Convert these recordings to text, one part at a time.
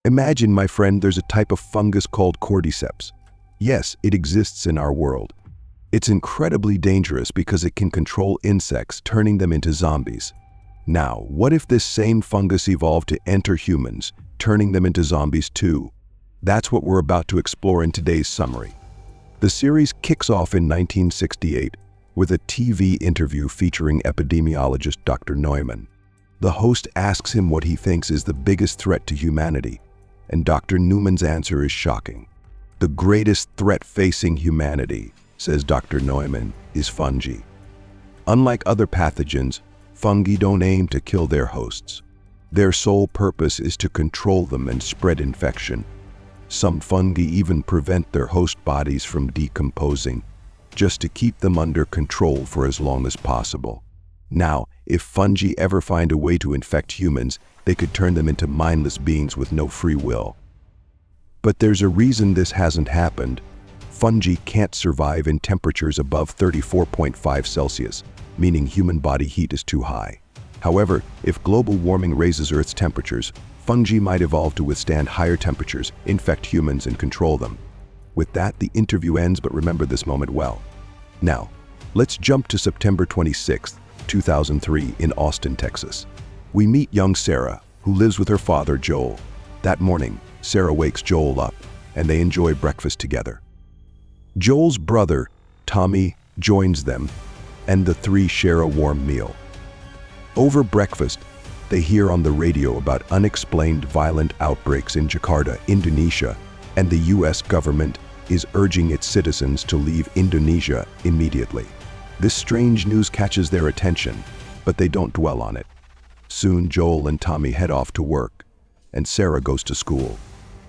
Imagine, my friend, there's a type of fungus called cordyceps. Yes, it exists in our world. It's incredibly dangerous because it can control insects, turning them into zombies. Now, what if this same fungus evolved to enter humans, turning them into zombies too? That's what we're about to explore in today's summary. The series kicks off in 1968 with a TV interview featuring epidemiologist Dr. Neumann. The host asks him what he thinks is the biggest threat to humanity, and Dr. Neumann's answer is shocking. The greatest threat facing humanity, says Dr. Neumann, is fungi. Unlike other pathogens, fungi don't aim to kill their hosts. Their sole purpose is to control them and spread infection. Some fungi even prevent their host bodies from decomposing, just to keep them under control for as long as possible. Now, if fungi ever find a way to infect humans, they could turn them into mindless beings with no free will. But there's a reason this hasn't happened. Fungi can't survive in temperatures above 34.5 Celsius, meaning human body heat is too high. However, if global warming raises Earth's temperatures, fungi might evolve to withstand higher temperatures, infect humans, and control them. With that, the interview ends, but remember this moment well. Now, let's jump to September 26, 2003 in Austin, Texas. We meet young Sarah, who lives with her father, Joel. That morning, Sarah wakes Joel up, and they enjoy breakfast together. Joel's brother, Tommy, joins them, and the three share a warm meal. Over breakfast, they hear on the radio about unexplained violent outbreaks in Jakarta, Indonesia, and the US government is urging its citizens to leave Indonesia immediately. This strange news catches their attention, but they don't dwell on it. Soon, Joel and Tommy head off to work, and Sarah goes to school.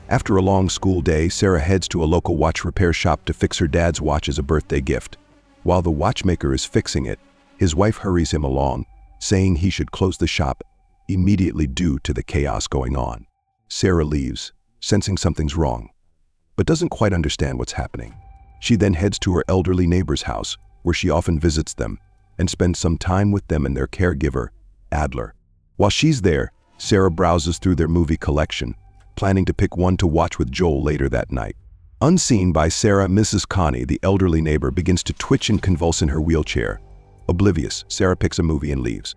After a long school day, Sarah heads to a local watch repair shop to fix her dad's watch as a birthday gift. While the watchmaker is fixing it, his wife hurries him along, saying he should close the shop immediately due to the chaos going on. Sarah leaves, sensing something's wrong, but doesn't quite understand what's happening. She then heads to her elderly neighbor's house, where she often visits them, and spends some time with them and their caregiver, Adler. While she's there, Sarah browses through their movie collection, planning to pick one to watch with Joel later that night. Unseen by Sarah, Mrs. Connie, the elderly neighbor, begins to twitch and convulse in her wheelchair. Oblivious, Sarah picks a movie and leaves.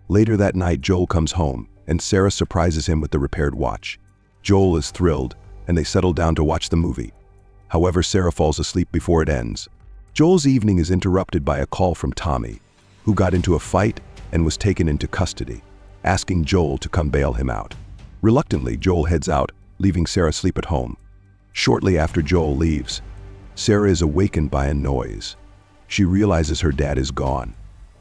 Later that night, Joel comes home, and Sarah surprises him with the repaired watch. Joel is thrilled, and they settle down to watch the movie. However, Sarah falls asleep before it ends. Joel's evening is interrupted by a call from Tommy, who got into a fight and was taken into custody, asking Joel to come bail him out. Reluctantly, Joel heads out, leaving Sarah asleep at home. Shortly after Joel leaves, Sarah is awakened by a noise. She realizes her dad is gone,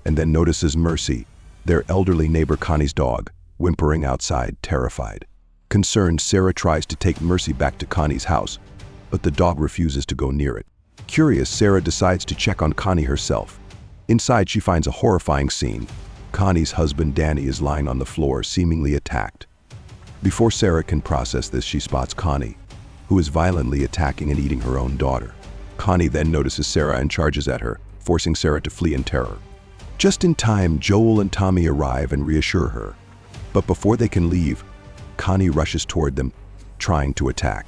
and then notices Mercy, their elderly neighbor Connie's dog, whimpering outside, terrified. Concerned, Sarah tries to take Mercy back to Connie's house, but the dog refuses to go near it. Curious, Sarah decides to check on Connie herself. Inside, she finds a horrifying scene. Connie's husband, Danny, is lying on the floor, seemingly attacked. Before Sarah can process this, she spots Connie, who is violently attacking and eating her own daughter. Connie then notices Sarah and charges at her, forcing Sarah to flee in terror. Just in time, Joel and Tommy arrive and reassure her. But before they can leave, Connie rushes toward them, trying to attack.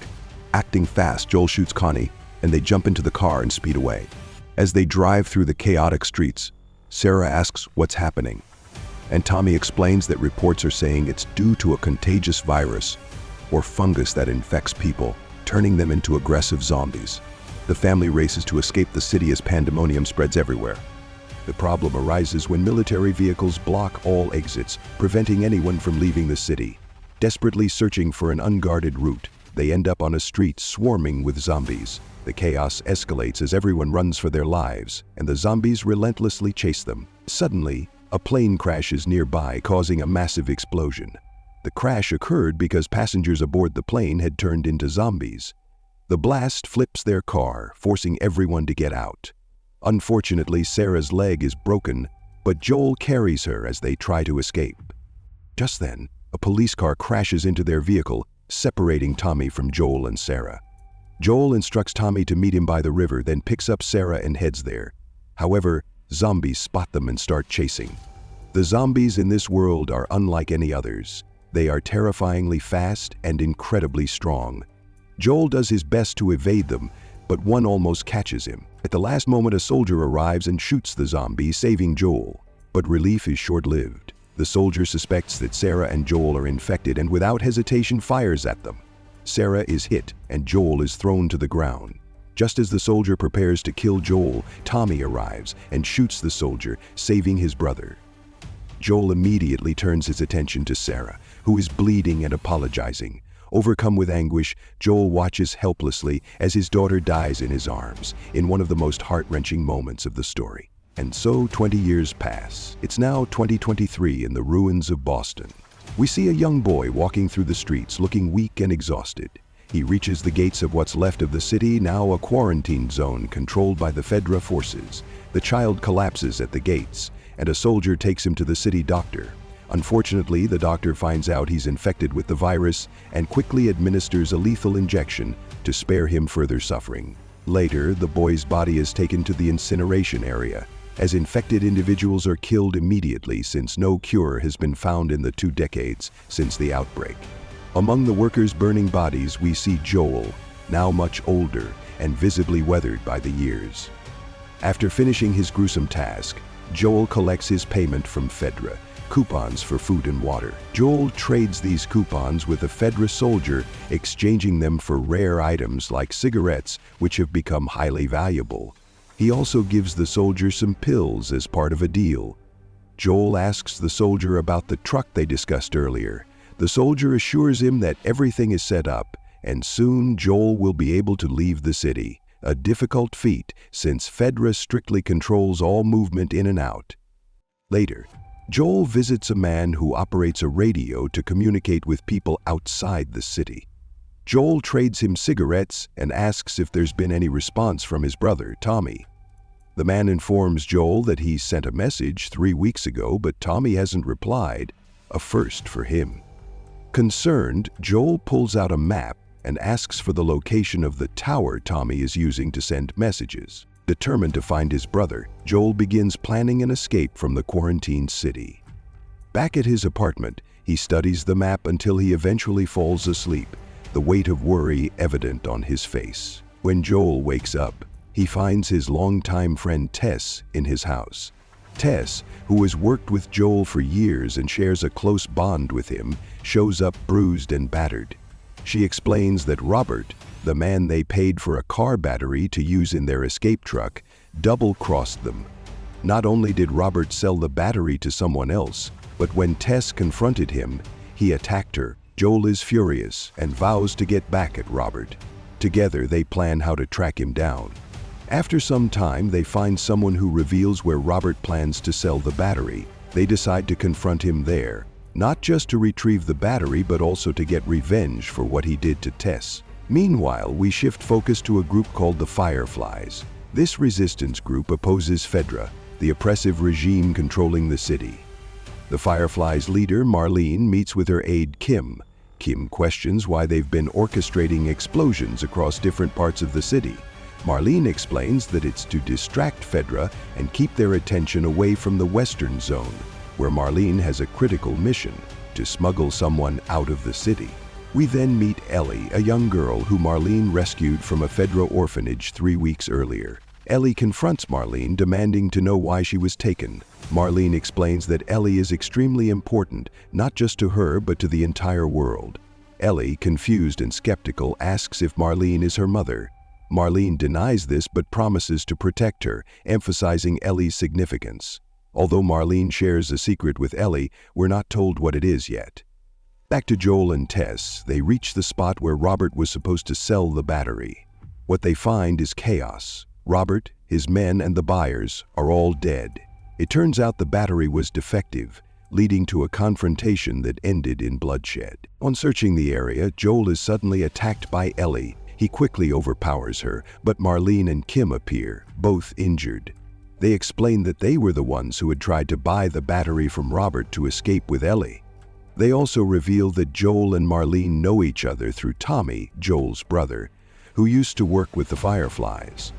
Acting fast, Joel shoots Connie, and they jump into the car and speed away. As they drive through the chaotic streets, Sarah asks what's happening, and Tommy explains that reports are saying it's due to a contagious virus or fungus that infects people, turning them into aggressive zombies. The family races to escape the city as pandemonium spreads everywhere. The problem arises when military vehicles block all exits, preventing anyone from leaving the city. Desperately searching for an unguarded route, they end up on a street swarming with zombies. The chaos escalates as everyone runs for their lives, and the zombies relentlessly chase them. Suddenly, a plane crashes nearby, causing a massive explosion. The crash occurred because passengers aboard the plane had turned into zombies. The blast flips their car, forcing everyone to get out. Unfortunately, Sarah's leg is broken, but Joel carries her as they try to escape. Just then, a police car crashes into their vehicle, separating Tommy from Joel and Sarah. Joel instructs Tommy to meet him by the river, then picks up Sarah and heads there. However, zombies spot them and start chasing. The zombies in this world are unlike any others. They are terrifyingly fast and incredibly strong. Joel does his best to evade them, but one almost catches him. At the last moment, a soldier arrives and shoots the zombie, saving Joel. But relief is short-lived. The soldier suspects that Sarah and Joel are infected and without hesitation fires at them. Sarah is hit and Joel is thrown to the ground. Just as the soldier prepares to kill Joel, Tommy arrives and shoots the soldier, saving his brother. Joel immediately turns his attention to Sarah, who is bleeding and apologizing. Overcome with anguish, Joel watches helplessly as his daughter dies in his arms, in one of the most heart-wrenching moments of the story. And so 20 years pass. It's now 2023 in the ruins of Boston. We see a young boy walking through the streets looking weak and exhausted. He reaches the gates of what's left of the city, now a quarantine zone controlled by the Fedra forces. The child collapses at the gates, and a soldier takes him to the city doctor. Unfortunately, the doctor finds out he's infected with the virus and quickly administers a lethal injection to spare him further suffering. Later, the boy's body is taken to the incineration area, as infected individuals are killed immediately since no cure has been found in the 2 decades since the outbreak. Among the workers' burning bodies, we see Joel, now much older and visibly weathered by the years. After finishing his gruesome task, Joel collects his payment from Fedra, coupons for food and water. Joel trades these coupons with a Fedra soldier, exchanging them for rare items like cigarettes, which have become highly valuable. He also gives the soldier some pills as part of a deal. Joel asks the soldier about the truck they discussed earlier. The soldier assures him that everything is set up, and soon Joel will be able to leave the city, a difficult feat since Fedra strictly controls all movement in and out. Later, Joel visits a man who operates a radio to communicate with people outside the city. Joel trades him cigarettes and asks if there's been any response from his brother, Tommy. The man informs Joel that he sent a message 3 weeks ago, but Tommy hasn't replied, a first for him. Concerned, Joel pulls out a map and asks for the location of the tower Tommy is using to send messages. Determined to find his brother, Joel begins planning an escape from the quarantined city. Back at his apartment, he studies the map until he eventually falls asleep, the weight of worry evident on his face. When Joel wakes up, he finds his longtime friend Tess in his house. Tess, who has worked with Joel for years and shares a close bond with him, shows up bruised and battered. She explains that Robert, the man they paid for a car battery to use in their escape truck, double-crossed them. Not only did Robert sell the battery to someone else, but when Tess confronted him, he attacked her. Joel is furious and vows to get back at Robert. Together, they plan how to track him down. After some time, they find someone who reveals where Robert plans to sell the battery. They decide to confront him there, not just to retrieve the battery, but also to get revenge for what he did to Tess. Meanwhile, we shift focus to a group called the Fireflies. This resistance group opposes Fedra, the oppressive regime controlling the city. The Fireflies' leader, Marlene, meets with her aide, Kim. Kim questions why they've been orchestrating explosions across different parts of the city. Marlene explains that it's to distract Fedra and keep their attention away from the Western Zone, where Marlene has a critical mission to smuggle someone out of the city. We then meet Ellie, a young girl who Marlene rescued from a Fedra orphanage 3 weeks earlier. Ellie confronts Marlene, demanding to know why she was taken. Marlene explains that Ellie is extremely important, not just to her, but to the entire world. Ellie, confused and skeptical, asks if Marlene is her mother. Marlene denies this but promises to protect her, emphasizing Ellie's significance. Although Marlene shares a secret with Ellie, we're not told what it is yet. Back to Joel and Tess, they reach the spot where Robert was supposed to sell the battery. What they find is chaos. Robert, his men, and the buyers are all dead. It turns out the battery was defective, leading to a confrontation that ended in bloodshed. On searching the area, Joel is suddenly attacked by Ellie. He quickly overpowers her, but Marlene and Kim appear, both injured. They explain that they were the ones who had tried to buy the battery from Robert to escape with Ellie. They also reveal that Joel and Marlene know each other through Tommy, Joel's brother, who used to work with the Fireflies.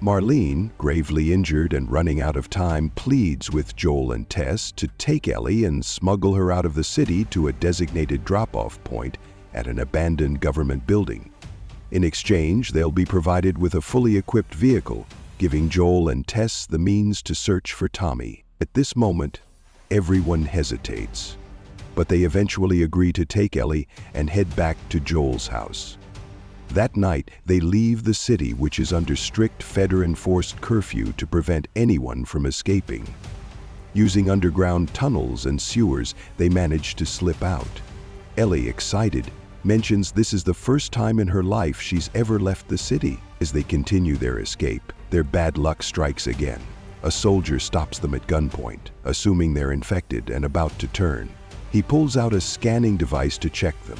Marlene, gravely injured and running out of time, pleads with Joel and Tess to take Ellie and smuggle her out of the city to a designated drop-off point at an abandoned government building. In exchange, they'll be provided with a fully equipped vehicle, giving Joel and Tess the means to search for Tommy. At this moment, everyone hesitates, but they eventually agree to take Ellie and head back to Joel's house. That night, they leave the city, which is under strict Fed-enforced curfew to prevent anyone from escaping. Using underground tunnels and sewers, they manage to slip out. Ellie, excited, mentions this is the first time in her life she's ever left the city. As they continue their escape, their bad luck strikes again. A soldier stops them at gunpoint, assuming they're infected and about to turn. He pulls out a scanning device to check them.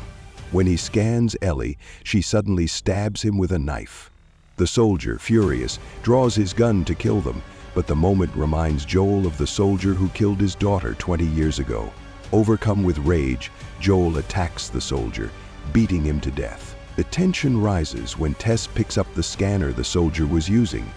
When he scans Ellie, she suddenly stabs him with a knife. The soldier, furious, draws his gun to kill them, but the moment reminds Joel of the soldier who killed his daughter 20 years ago. Overcome with rage, Joel attacks the soldier, beating him to death. The tension rises when Tess picks up the scanner the soldier was using.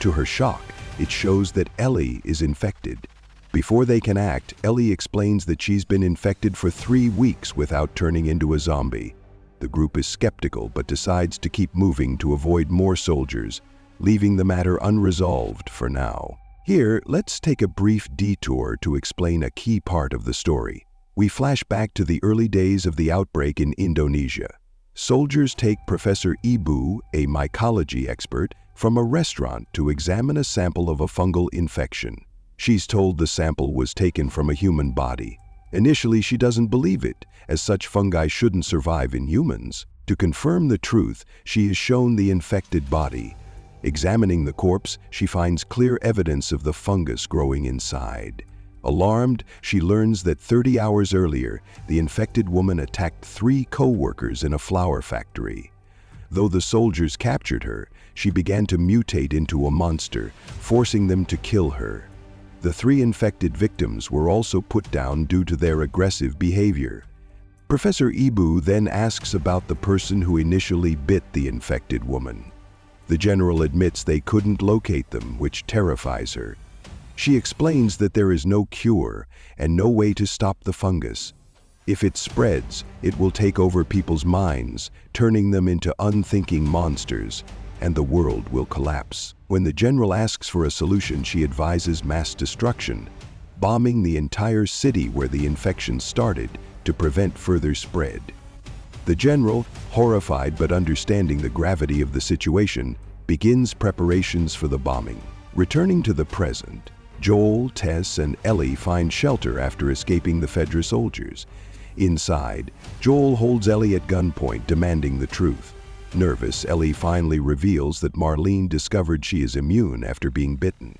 To her shock, it shows that Ellie is infected. Before they can act, Ellie explains that she's been infected for 3 weeks without turning into a zombie. The group is skeptical but decides to keep moving to avoid more soldiers, leaving the matter unresolved for now. Here, let's take a brief detour to explain a key part of the story. We flash back to the early days of the outbreak in Indonesia. Soldiers take Professor Ibu, a mycology expert, from a restaurant to examine a sample of a fungal infection. She's told the sample was taken from a human body. Initially, she doesn't believe it, as such fungi shouldn't survive in humans. To confirm the truth, she is shown the infected body. Examining the corpse, she finds clear evidence of the fungus growing inside. Alarmed, she learns that 30 hours earlier, the infected woman attacked 3 co-workers in a flour factory. Though the soldiers captured her, she began to mutate into a monster, forcing them to kill her. The 3 infected victims were also put down due to their aggressive behavior. Professor Ibu then asks about the person who initially bit the infected woman. The general admits they couldn't locate them, which terrifies her. She explains that there is no cure and no way to stop the fungus. If it spreads, it will take over people's minds, turning them into unthinking monsters, and the world will collapse. When the general asks for a solution, she advises mass destruction, bombing the entire city where the infection started to prevent further spread. The general, horrified but understanding the gravity of the situation, begins preparations for the bombing. Returning to the present, Joel, Tess, and Ellie find shelter after escaping the Fedra soldiers. Inside, Joel holds Ellie at gunpoint, demanding the truth. Nervous, Ellie finally reveals that Marlene discovered she is immune after being bitten.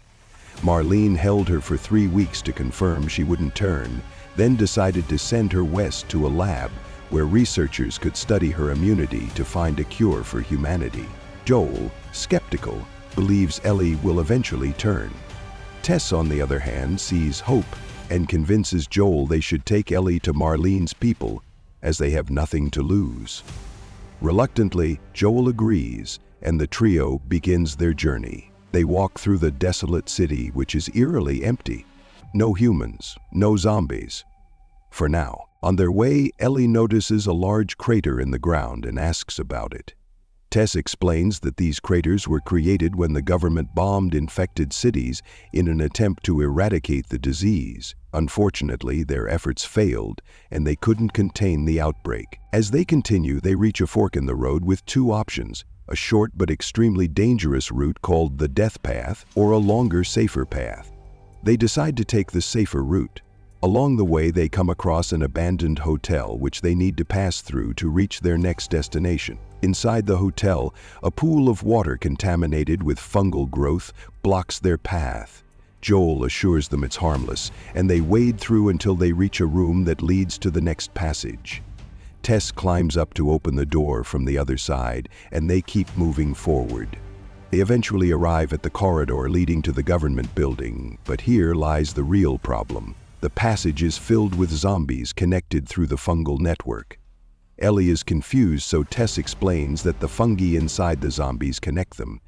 Marlene held her for 3 weeks to confirm she wouldn't turn, then decided to send her west to a lab where researchers could study her immunity to find a cure for humanity. Joel, skeptical, believes Ellie will eventually turn. Tess, on the other hand, sees hope and convinces Joel they should take Ellie to Marlene's people, as they have nothing to lose. Reluctantly, Joel agrees, and the trio begins their journey. They walk through the desolate city, which is eerily empty. No humans, no zombies. For now. On their way, Ellie notices a large crater in the ground and asks about it. Tess explains that these craters were created when the government bombed infected cities in an attempt to eradicate the disease. Unfortunately, their efforts failed, and they couldn't contain the outbreak. As they continue, they reach a fork in the road with 2 options: a short but extremely dangerous route called the Death Path, or a longer, safer path. They decide to take the safer route. Along the way, they come across an abandoned hotel which they need to pass through to reach their next destination. Inside the hotel, a pool of water contaminated with fungal growth blocks their path. Joel assures them it's harmless, and they wade through until they reach a room that leads to the next passage. Tess climbs up to open the door from the other side, and they keep moving forward. They eventually arrive at the corridor leading to the government building, but here lies the real problem. The passage is filled with zombies connected through the fungal network. Ellie is confused, so Tess explains that the fungi inside the zombies connect them.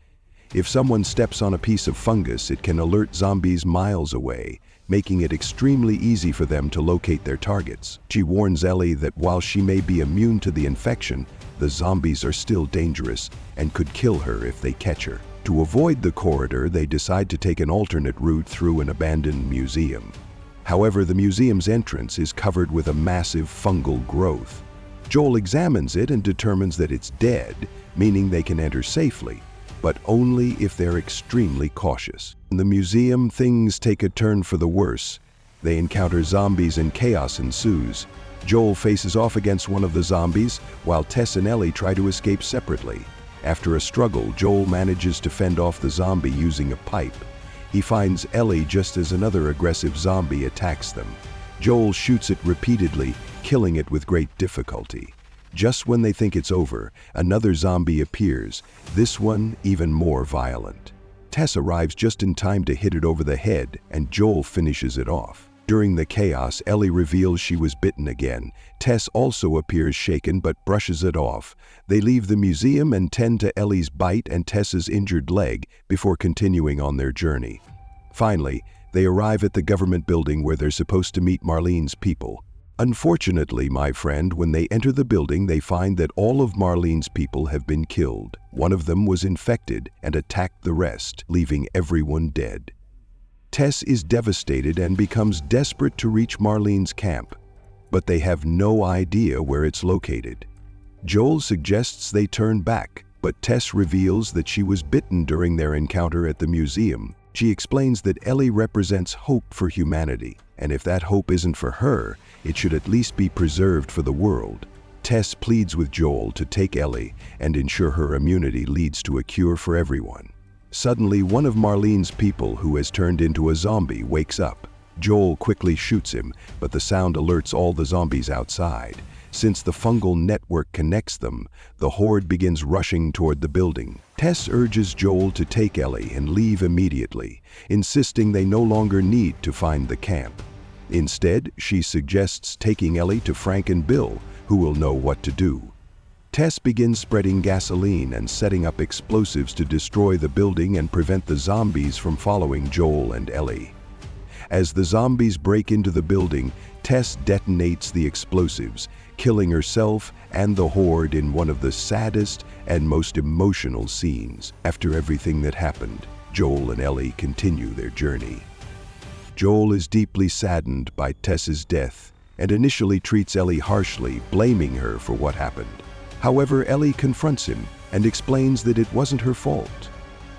If someone steps on a piece of fungus, it can alert zombies miles away, making it extremely easy for them to locate their targets. She warns Ellie that while she may be immune to the infection, the zombies are still dangerous and could kill her if they catch her. To avoid the corridor, they decide to take an alternate route through an abandoned museum. However, the museum's entrance is covered with a massive fungal growth. Joel examines it and determines that it's dead, meaning they can enter safely, but only if they're extremely cautious. In the museum, things take a turn for the worse. They encounter zombies and chaos ensues. Joel faces off against one of the zombies, while Tess and Ellie try to escape separately. After a struggle, Joel manages to fend off the zombie using a pipe. He finds Ellie just as another aggressive zombie attacks them. Joel shoots it repeatedly, killing it with great difficulty. Just when they think it's over, another zombie appears, this one even more violent. Tess arrives just in time to hit it over the head, and Joel finishes it off. During the chaos, Ellie reveals she was bitten again. Tess also appears shaken but brushes it off. They leave the museum and tend to Ellie's bite and Tess's injured leg before continuing on their journey. Finally, they arrive at the government building where they're supposed to meet Marlene's people. Unfortunately, my friend, when they enter the building, they find that all of Marlene's people have been killed. One of them was infected and attacked the rest, leaving everyone dead. Tess is devastated and becomes desperate to reach Marlene's camp, but they have no idea where it's located. Joel suggests they turn back, but Tess reveals that she was bitten during their encounter at the museum. She explains that Ellie represents hope for humanity, and if that hope isn't for her, it should at least be preserved for the world. Tess pleads with Joel to take Ellie and ensure her immunity leads to a cure for everyone. Suddenly, one of Marlene's people, who has turned into a zombie, wakes up. Joel quickly shoots him, but the sound alerts all the zombies outside. Since the fungal network connects them, the horde begins rushing toward the building. Tess urges Joel to take Ellie and leave immediately, insisting they no longer need to find the camp. Instead, she suggests taking Ellie to Frank and Bill, who will know what to do. Tess begins spreading gasoline and setting up explosives to destroy the building and prevent the zombies from following Joel and Ellie. As the zombies break into the building, Tess detonates the explosives, killing herself and the horde in one of the saddest and most emotional scenes. After everything that happened, Joel and Ellie continue their journey. Joel is deeply saddened by Tess's death and initially treats Ellie harshly, blaming her for what happened. However, Ellie confronts him and explains that it wasn't her fault.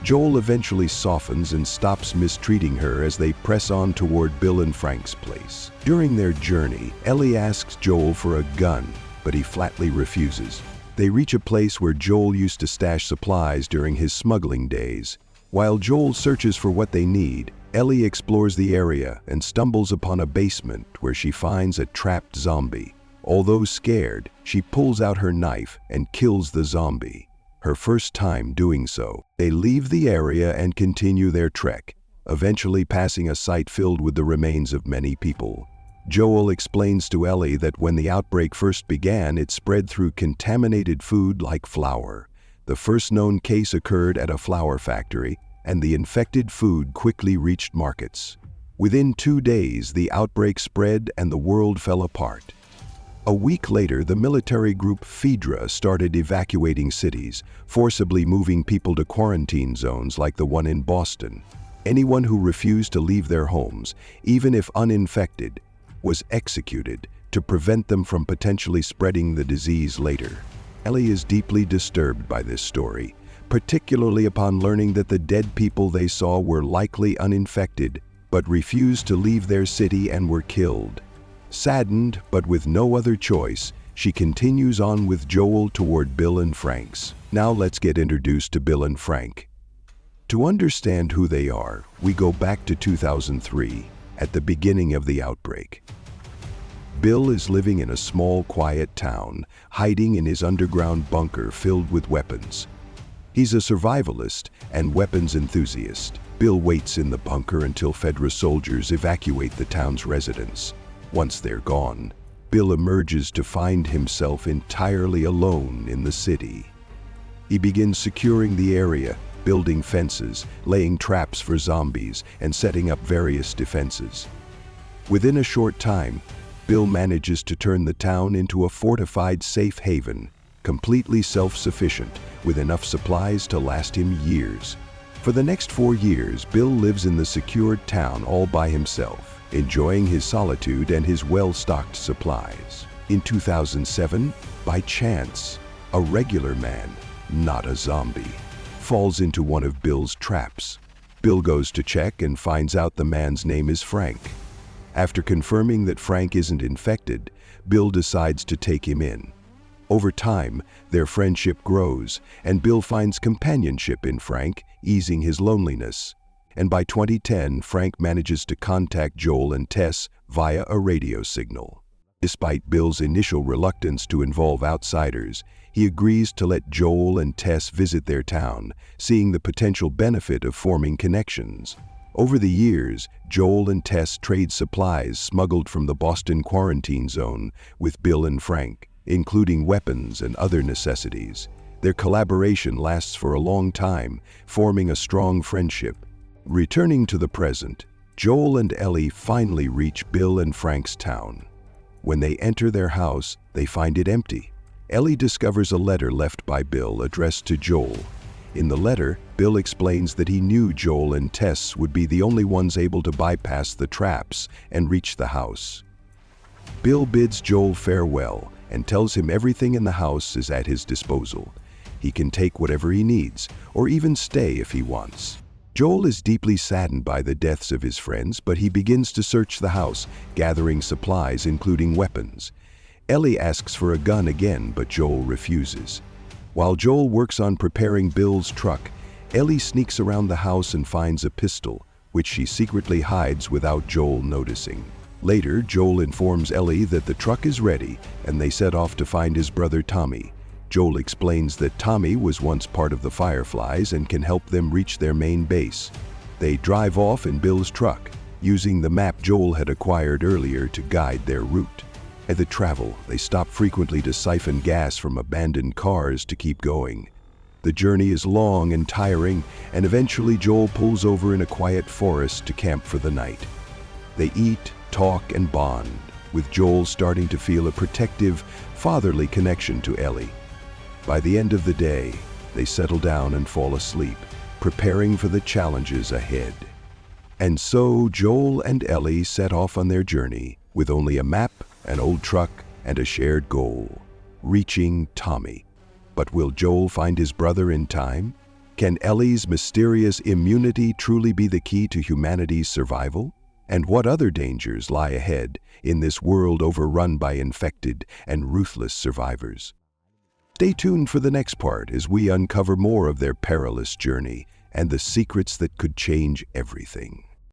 Joel eventually softens and stops mistreating her as they press on toward Bill and Frank's place. During their journey, Ellie asks Joel for a gun, but he flatly refuses. They reach a place where Joel used to stash supplies during his smuggling days. While Joel searches for what they need, Ellie explores the area and stumbles upon a basement where she finds a trapped zombie. Although scared, she pulls out her knife and kills the zombie. Her first time doing so. They leave the area and continue their trek, eventually passing a site filled with the remains of many people. Joel explains to Ellie that when the outbreak first began, it spread through contaminated food like flour. The first known case occurred at a flour factory, and the infected food quickly reached markets. Within 2 days, the outbreak spread and the world fell apart. A week later, the military group Phaedra started evacuating cities, forcibly moving people to quarantine zones like the one in Boston. Anyone who refused to leave their homes, even if uninfected, was executed to prevent them from potentially spreading the disease later. Ellie is deeply disturbed by this story, particularly upon learning that the dead people they saw were likely uninfected, but refused to leave their city and were killed. Saddened, but with no other choice, she continues on with Joel toward Bill and Frank's. Now let's get introduced to Bill and Frank. To understand who they are, we go back to 2003, at the beginning of the outbreak. Bill is living in a small, quiet town, hiding in his underground bunker filled with weapons. He's a survivalist and weapons enthusiast. Bill waits in the bunker until Fedra soldiers evacuate the town's residents. Once they're gone, Bill emerges to find himself entirely alone in the city. He begins securing the area, building fences, laying traps for zombies, and setting up various defenses. Within a short time, Bill manages to turn the town into a fortified safe haven, completely self-sufficient, with enough supplies to last him years. For the next 4 years, Bill lives in the secured town all by himself, enjoying his solitude and his well-stocked supplies. In 2007, by chance, a regular man, not a zombie, falls into one of Bill's traps. Bill goes to check and finds out the man's name is Frank. After confirming that Frank isn't infected, Bill decides to take him in. Over time, their friendship grows, and Bill finds companionship in Frank, easing his loneliness. And by 2010, Frank manages to contact Joel and Tess via a radio signal. Despite Bill's initial reluctance to involve outsiders, he agrees to let Joel and Tess visit their town, seeing the potential benefit of forming connections. Over the years, Joel and Tess trade supplies smuggled from the Boston quarantine zone with Bill and Frank, including weapons and other necessities. Their collaboration lasts for a long time, forming a strong friendship. Returning to the present, Joel and Ellie finally reach Bill and Frank's town. When they enter their house, they find it empty. Ellie discovers a letter left by Bill addressed to Joel. In the letter, Bill explains that he knew Joel and Tess would be the only ones able to bypass the traps and reach the house. Bill bids Joel farewell and tells him everything in the house is at his disposal. He can take whatever he needs, or even stay if he wants. Joel is deeply saddened by the deaths of his friends, but he begins to search the house, gathering supplies including weapons. Ellie asks for a gun again, but Joel refuses. While Joel works on preparing Bill's truck, Ellie sneaks around the house and finds a pistol, which she secretly hides without Joel noticing. Later, Joel informs Ellie that the truck is ready, and they set off to find his brother Tommy. Joel explains that Tommy was once part of the Fireflies and can help them reach their main base. They drive off in Bill's truck, using the map Joel had acquired earlier to guide their route. As they travel, they stop frequently to siphon gas from abandoned cars to keep going. The journey is long and tiring, and eventually Joel pulls over in a quiet forest to camp for the night. They eat, talk, and bond, with Joel starting to feel a protective, fatherly connection to Ellie. By the end of the day, they settle down and fall asleep, preparing for the challenges ahead. And so Joel and Ellie set off on their journey, with only a map, an old truck, and a shared goal: reaching Tommy. But will Joel find his brother in time? Can Ellie's mysterious immunity truly be the key to humanity's survival? And what other dangers lie ahead in this world overrun by infected and ruthless survivors? Stay tuned for the next part as we uncover more of their perilous journey and the secrets that could change everything.